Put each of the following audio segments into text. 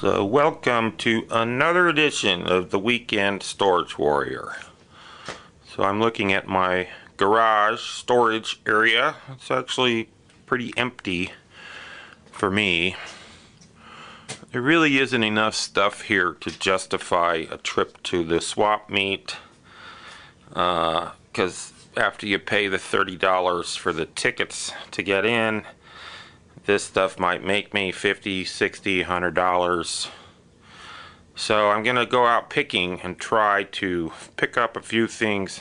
So welcome to another edition of the Weekend Storage Warrior. So I'm looking at my garage storage area. It's actually pretty empty for me. There really isn't enough stuff here to justify a trip to the swap meet, because after you pay the $30 for the tickets to get in, this stuff might make me $50, $60, $100. So I'm gonna go out picking and try to pick up a few things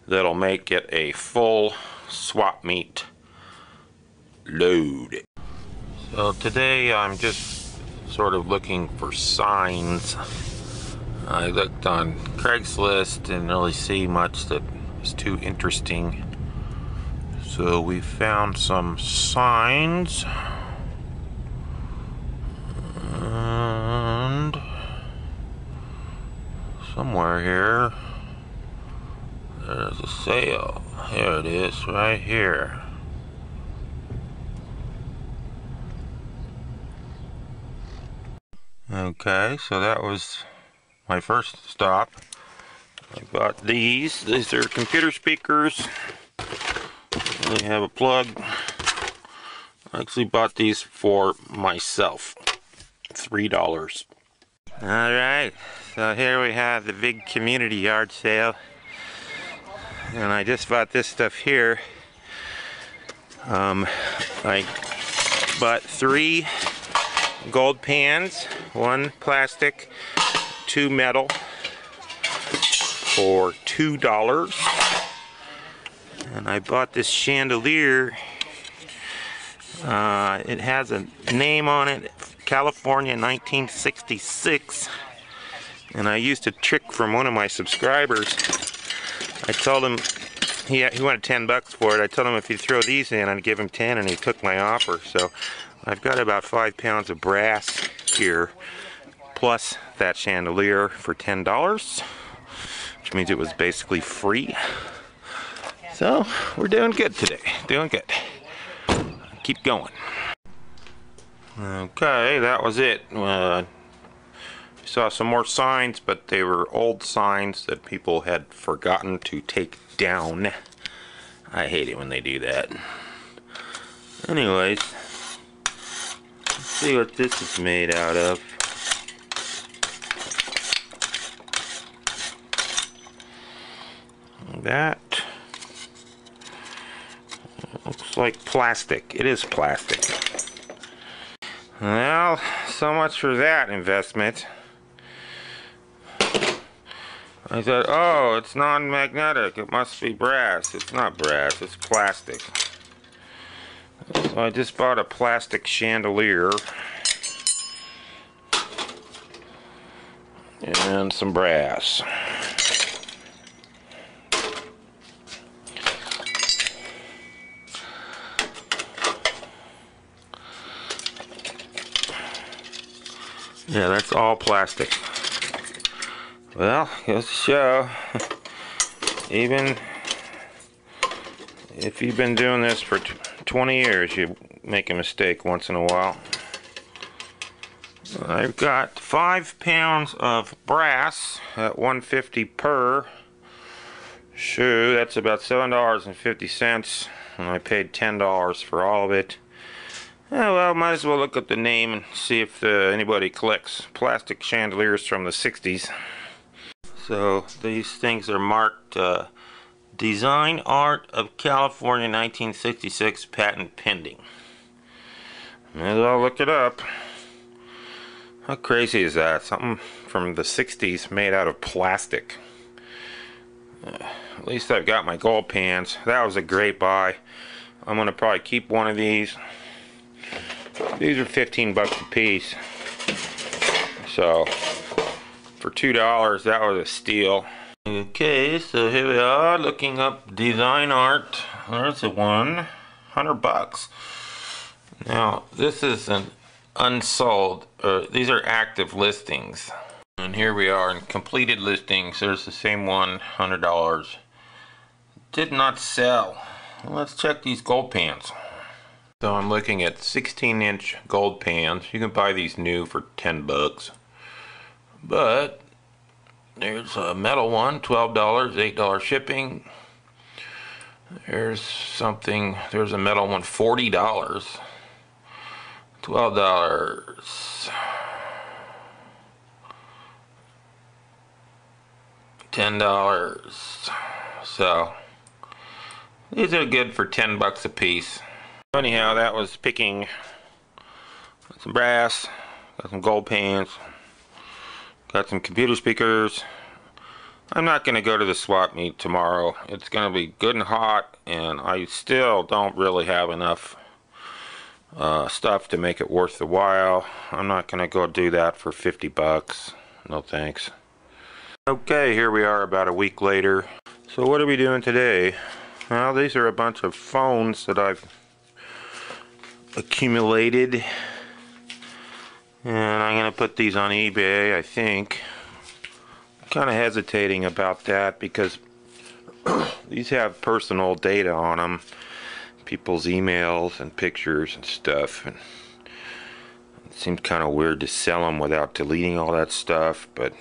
that'll make it a full swap meet load. So today I'm just sort of looking for signs. I looked on Craigslist, didn't really see much that was too interesting. So we found some signs, and somewhere here there's a sale. Here it is, right here. Okay, so that was my first stop. I bought these. These are computer speakers. They have a plug. I actually bought these for myself. $3. Alright, so here we have the big community yard sale. And I just bought this stuff here. I bought 3 gold pans, 1 plastic, 2 metal for $2. And I bought this chandelier. It has a name on it, California 1966. And I used a trick from one of my subscribers. I told him, he wanted 10 bucks for it. I told him if he'd throw these in, I'd give him 10, and he took my offer. So I've got about 5 pounds of brass here, plus that chandelier for $10, which means it was basically free. So we're doing good today, doing good. Keep going. Okay, that was it. Saw some more signs, but they were old signs that people had forgotten to take down. I hate it when they do that. Anyways, let's see what this is made out of. That looks like plastic. It is plastic. Well, so much for that investment. I thought, oh, it's non-magnetic. It must be brass. It's not brass. It's plastic. So I just bought a plastic chandelier and some brass. Yeah, that's all plastic. Well, goes to show, even if you've been doing this for 20 years, you make a mistake once in a while. I've got 5 pounds of brass at $1.50 per shoe. That's about $7.50, and I paid $10 for all of it. Oh, well, might as well look at the name and see if anybody collects plastic chandeliers from the 60s. So these things are marked Design Art of California 1966 Patent Pending. May as well look it up. How crazy is that? Something from the 60s made out of plastic. At least I've got my gold pans. That was a great buy. I'm going to probably keep one of these. These are 15 bucks a piece. So for $2, that was a steal. Okay, so here we are looking up Design Art. There's the one, 100 bucks. Now, this is an unsold, these are active listings. And here we are in completed listings. There's the same one, $100. Did not sell. Let's check these gold pans. So I'm looking at 16-inch gold pans. You can buy these new for 10 bucks. But there's a metal one, $12, $8 shipping. There's a metal one, $40, $12, $10. So these are good for 10 bucks a piece. Anyhow, that was picking. Got some brass, got some gold pans, got some computer speakers. I'm not going to go to the swap meet tomorrow. It's going to be good and hot, and I still don't really have enough stuff to make it worth the while. I'm not going to go do that for 50 bucks. No thanks. Okay, here we are about a week later. So what are we doing today? Well, these are a bunch of phones that I've accumulated, and I'm going to put these on eBay, I think. I'm kind of hesitating about that because these have personal data on them, people's emails and pictures and stuff, and it seems kind of weird to sell them without deleting all that stuff, but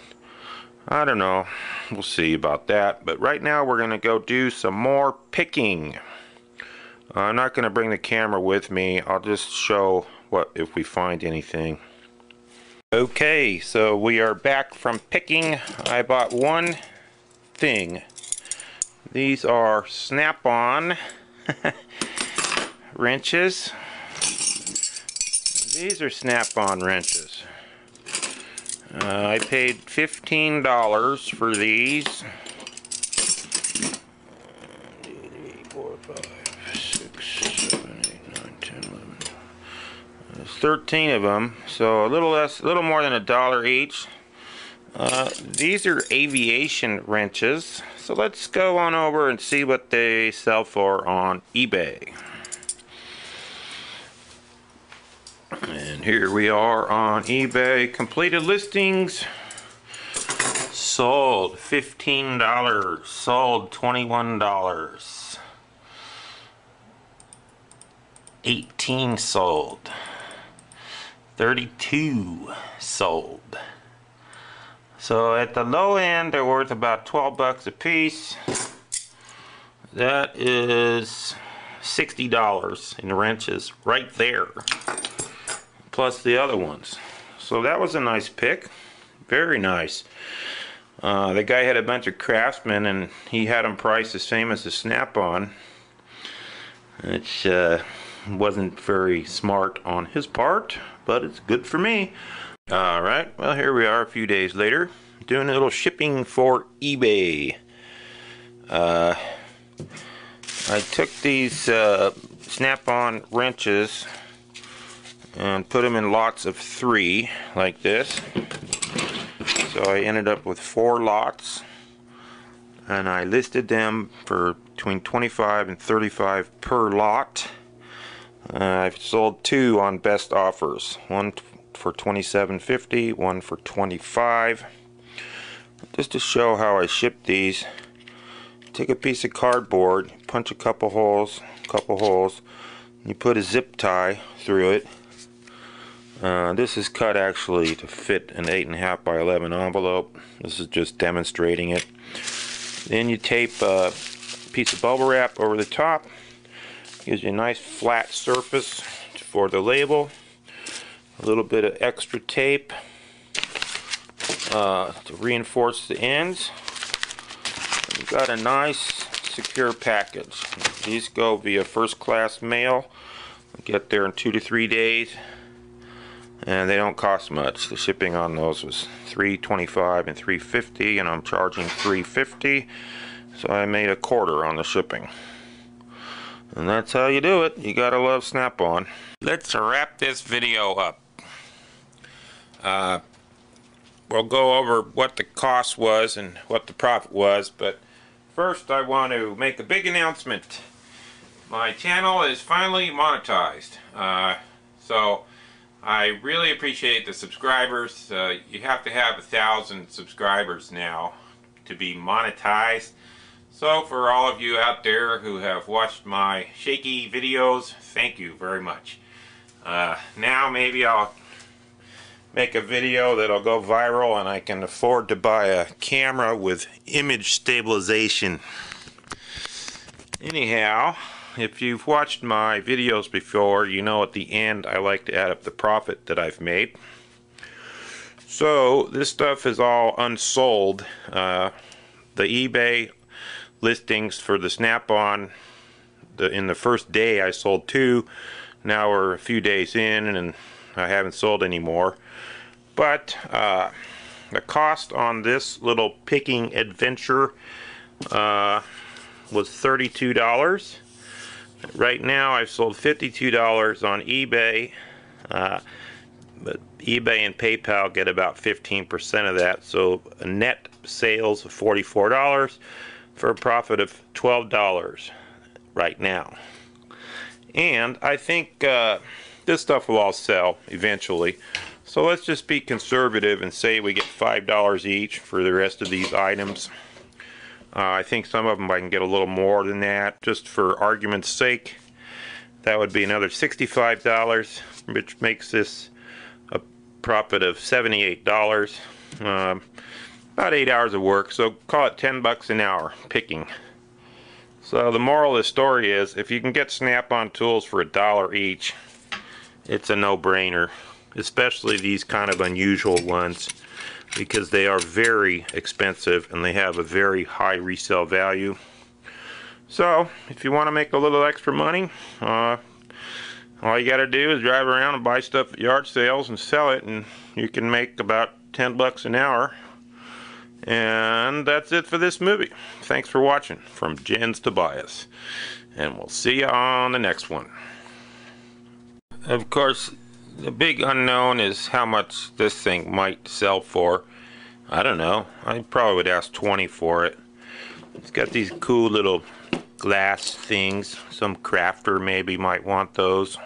I don't know. We'll see about that. But right now we're going to go do some more picking. I'm not going to bring the camera with me. I'll just show what if we find anything. Okay, so we are back from picking. I bought one thing. These are snap-on wrenches. These are snap-on wrenches. I paid $15 for these. 3, 4, 5, 6, 7, 8, 9, 10, 11. There's 13 of them, so a little more than $1 each. These are aviation wrenches, so let's go on over and see what they sell for on eBay. And here we are on eBay. Completed listings. Sold $15. Sold $21. 18 sold. 32 sold. So at the low end, they're worth about 12 bucks a piece. That is $60 in the wrenches right there, plus the other ones. So that was a nice pick. Very nice. The guy had a bunch of Craftsmen, and he had them priced the same as the Snap-on, which wasn't very smart on his part, but it's good for me. Alright, well, here we are a few days later, doing a little shipping for eBay. I took these Snap-on wrenches and put them in lots of 3 like this. So I ended up with 4 lots, and I listed them for between $25 and $35 per lot. I've sold 2 on best offers, one for $27.50, one for $25. Just to show how I ship these, take a piece of cardboard, punch a couple holes, you put a zip tie through it. This is cut actually to fit an 8.5 by 11 envelope. This is just demonstrating it. Then you tape a piece of bubble wrap over the top. Gives you a nice flat surface for the label. A little bit of extra tape to reinforce the ends. You've got a nice secure package. These go via first class mail. Get there in 2 to 3 days. And they don't cost much. The shipping on those was $3.25 and $3.50, and I'm charging $3.50, so I made a quarter on the shipping. And that's how you do it. You gotta love Snap-on. Let's wrap this video up. We'll go over what the cost was and what the profit was, but first I want to make a big announcement. My channel is finally monetized. So I really appreciate the subscribers. You have to have 1,000 subscribers now to be monetized. So for all of you out there who have watched my shaky videos, thank you very much. Now maybe I'll make a video that'll go viral and I can afford to buy a camera with image stabilization. Anyhow, if you've watched my videos before, you know at the end I like to add up the profit that I've made. So this stuff is all unsold. The eBay listings for the Snap-on, in the first day I sold 2. Now we're a few days in and I haven't sold any more. But the cost on this little picking adventure was $32. Right now I've sold $52 on eBay, but eBay and PayPal get about 15% of that, so a net sales of $44 for a profit of $12 right now. And I think this stuff will all sell eventually. So let's just be conservative and say we get $5 each for the rest of these items. I think some of them I can get a little more than that. Just for argument's sake, that would be another $65, which makes this a profit of $78. About 8 hours of work, so call it 10 bucks an hour picking. So the moral of the story is, if you can get Snap-on tools for $1 each, it's a no-brainer. Especially these kind of unusual ones, because they are very expensive and they have a very high resale value. So if you want to make a little extra money, all you got to do is drive around and buy stuff at yard sales and sell it, and you can make about 10 bucks an hour. And that's it for this movie. Thanks for watching from Jens Tobias, and we'll see you on the next one. Of course, the big unknown is how much this thing might sell for. I don't know. I probably would ask 20 for it. It's got these cool little glass things. Some crafter maybe might want those.